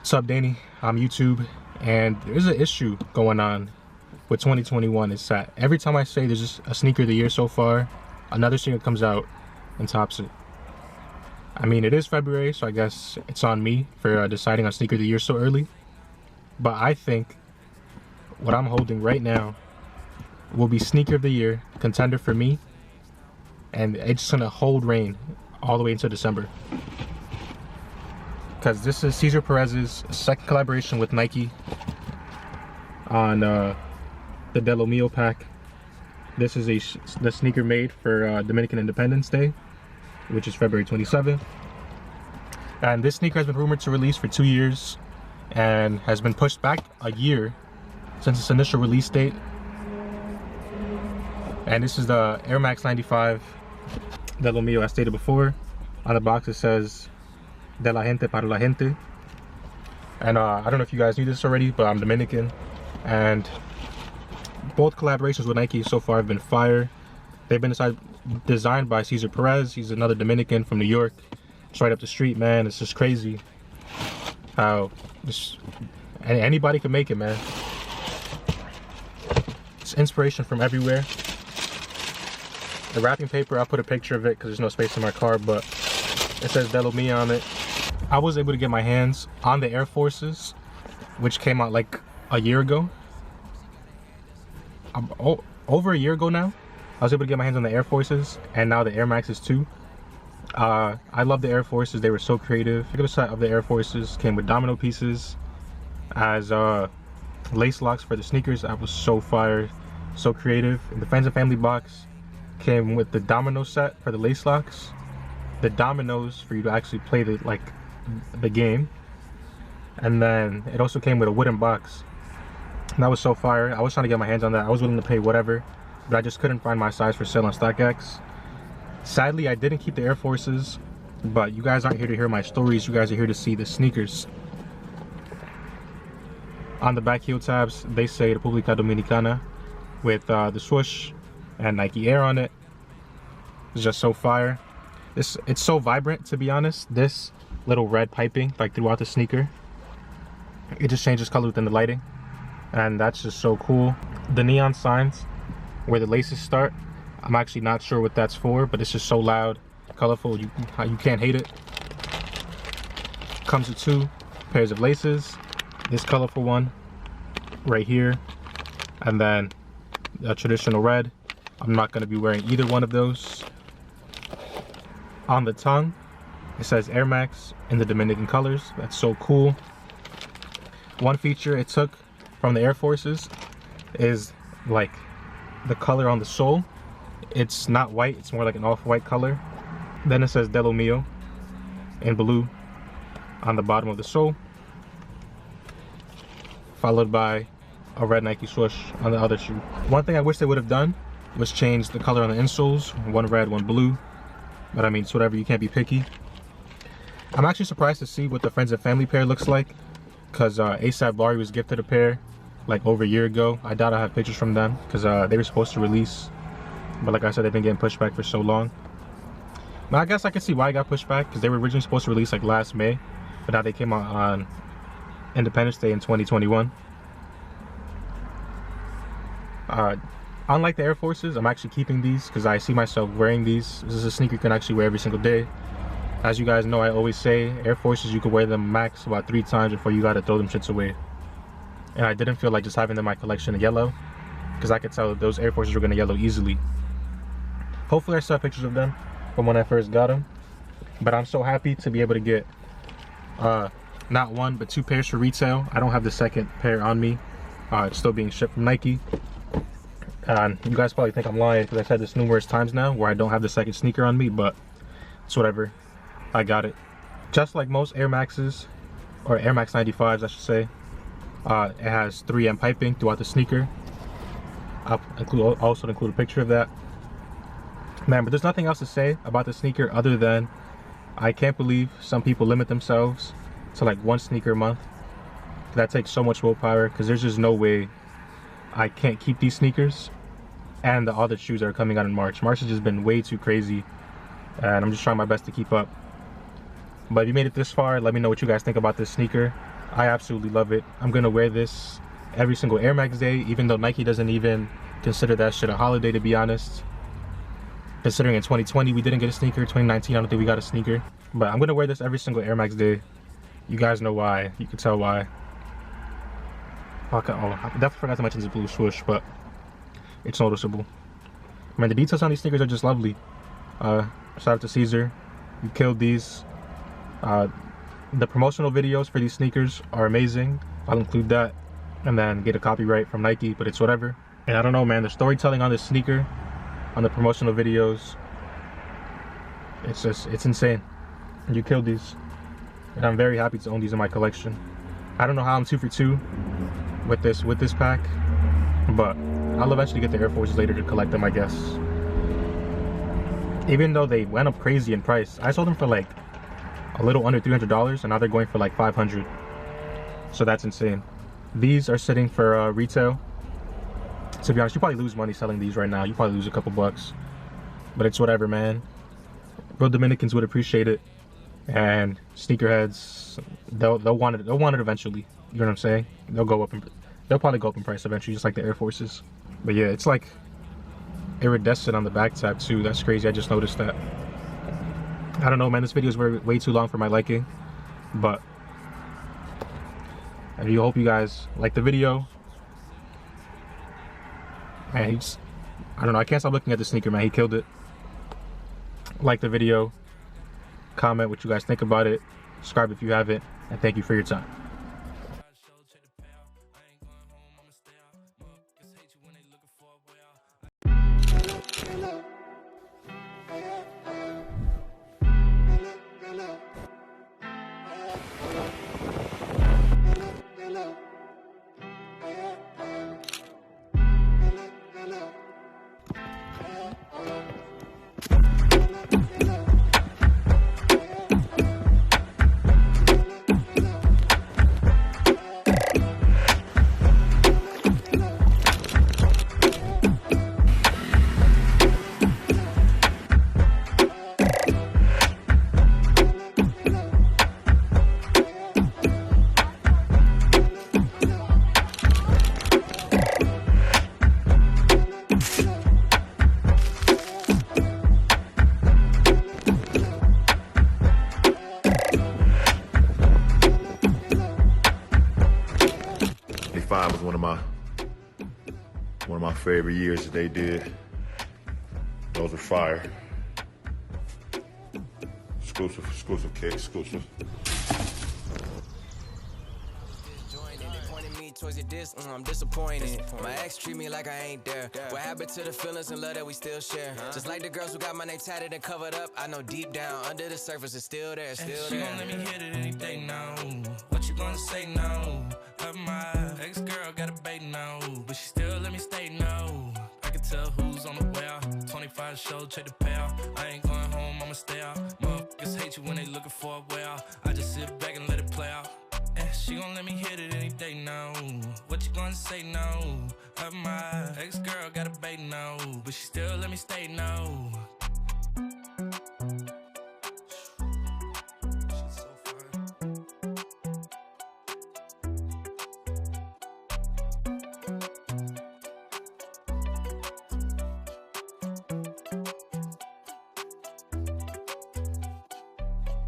What's up, Danny? I'm YouTube, and there's an issue going on with 2021. It's that every time I say there's just a sneaker of the year so far, another sneaker comes out and tops it. I mean, it is February, so I guess it's on me for deciding on sneaker of the year so early. But I think what I'm holding right now will be sneaker of the year contender for me, and it's gonna hold reign all the way until December. Because this is Cesar Perez's second collaboration with Nike on the Lo Mio pack. This is the sneaker made for Dominican Independence Day, which is February 27th. And this sneaker has been rumored to release for 2 years and has been pushed back a year since its initial release date. And this is the Air Max 95 Lo Mio, as stated before. On the box it says de la gente para la gente. And I don't know if you guys knew this already, but I'm Dominican, and both collaborations with Nike so far have been fire. They've been designed by Cesar Perez. He's another Dominican from New York. It's right up the street, man. It's just crazy how anybody can make it, man. It's inspiration from everywhere. The wrapping paper, I'll put a picture of it because there's no space in my car, but it says Lo Mio on it. I was able to get my hands on the Air Forces, which came out like a year ago. Over a year ago now. I was able to get my hands on the Air Forces, and now the Air Maxes too. I love the Air Forces. They were so creative. The set of the Air Forces came with domino pieces as lace locks for the sneakers. That was so fire, so creative. And the Friends and Family box came with the domino set for the lace locks, the dominoes for you to actually play the game, and then it also came with a wooden box. And that was so fire. I was trying to get my hands on that. I was willing to pay whatever, but I just couldn't find my size for sale on StockX. Sadly, I didn't keep the Air Forces, but you guys aren't here to hear my stories. You guys are here to see the sneakers. On the back heel tabs, they say República Dominicana with the swoosh and Nike Air on it. It's just so fire. It's so vibrant, to be honest. This little red piping throughout the sneaker, it just changes color within the lighting, and that's just so cool. The neon signs where the laces start, I'm actually not sure what that's for, but it's just so loud, colorful, you can't hate it. Comes with 2 pairs of laces, this colorful one right here, and then a traditional red. I'm not going to be wearing either one of those. On the tongue, it says Air Max in the Dominican colors. That's so cool. One feature it took from the Air Forces is the color on the sole. It's not white, it's more like an off-white color. Then it says Lo Mio in blue on the bottom of the sole, followed by a red Nike swoosh on the other shoe. One thing I wish they would have done was change the color on the insoles, one red, one blue. But I mean, it's whatever, you can't be picky. I'm actually surprised to see what the Friends and Family pair looks like, because ASAP Bari was gifted a pair over a year ago. I doubt I have pictures from them because they were supposed to release, but like I said, they've been getting pushed back for so long. But I guess I can see why I got pushed back, because they were originally supposed to release last May, but now they came out on Independence Day in 2021. Unlike the Air Forces, I'm actually keeping these because I see myself wearing these. This is a sneaker you can actually wear every single day. As you guys know, I always say Air Forces, you can wear them max about 3 times before you gotta throw them shits away. And I didn't feel like just having them in my collection in yellow, because I could tell that those Air Forces were gonna yellow easily. Hopefully I saw pictures of them from when I first got them. But I'm so happy to be able to get not 1 but 2 pairs for retail. I don't have the second pair on me. It's still being shipped from Nike. And you guys probably think I'm lying because I've said this numerous times now where I don't have the second sneaker on me, but it's whatever. I got it. Just like most Air Maxes, or Air Max 95s I should say, it has 3M piping throughout the sneaker. I'll also include a picture of that. Man, but there's nothing else to say about the sneaker other than I can't believe some people limit themselves to 1 sneaker a month. That takes so much willpower, because there's just no way I can't keep these sneakers and the other shoes that are coming out in March. March has just been way too crazy, and I'm just trying my best to keep up. But if you made it this far, let me know what you guys think about this sneaker. I absolutely love it. I'm gonna wear this every single Air Max day, even though Nike doesn't even consider that shit a holiday, to be honest. Considering in 2020 we didn't get a sneaker, 2019 I don't think we got a sneaker. But I'm gonna wear this every single Air Max day. You guys know why. You can tell why. Okay, oh, I definitely forgot to mention this blue swoosh, but it's noticeable. Man, the details on these sneakers are just lovely. Shout out to Caesar. You killed these. The promotional videos for these sneakers are amazing. I'll include that and then get a copyright from Nike, but it's whatever. And I don't know, man, the storytelling on this sneaker, on the promotional videos, it's insane. You killed these. And I'm very happy to own these in my collection. I don't know how I'm 2 for 2 with this pack, but I'll eventually get the Air Forces later to collect them, I guess. Even though they went up crazy in price, I sold them for like a little under $300, and now they're going for like $500. So that's insane. These are sitting for retail. To be honest, you probably lose money selling these right now. You probably lose a couple bucks, but it's whatever, man. Real Dominicans would appreciate it, and sneakerheads, they'll want it. They'll want it eventually. You know what I'm saying? They'll probably go up in price eventually, just like the Air Forces. But yeah, it's like iridescent on the back tab too. That's crazy. I just noticed that. I don't know, man. This video is way too long for my liking, but I hope you guys like the video. Man, I don't know. I can't stop looking at the sneaker, man. He killed it. Like the video, comment what you guys think about it, subscribe if you haven't, and thank you for your time. Was one of my favorite years that they did. Those are fire. Exclusive kid, exclusive. Towards your diss, I'm disappointed. My ex treat me like I ain't there. What happened to the feelings and love that we still share? Just like the girls who got my name tatted and covered up, I know deep down under the surface it's still there, still there. She gon' let me hit it any day now. What you gonna say now? My ex girl got a bait now, but she still let me stay now. I can tell who's on the way out. 25 show, check the payout. I ain't going home, I'ma stay out. Motherfuckers hate you when they looking for a way out. I just sit back and let it play out. She gon' let me hit it any day now. What you gonna say now? My ex girl got a bait now, but she still let me stay now.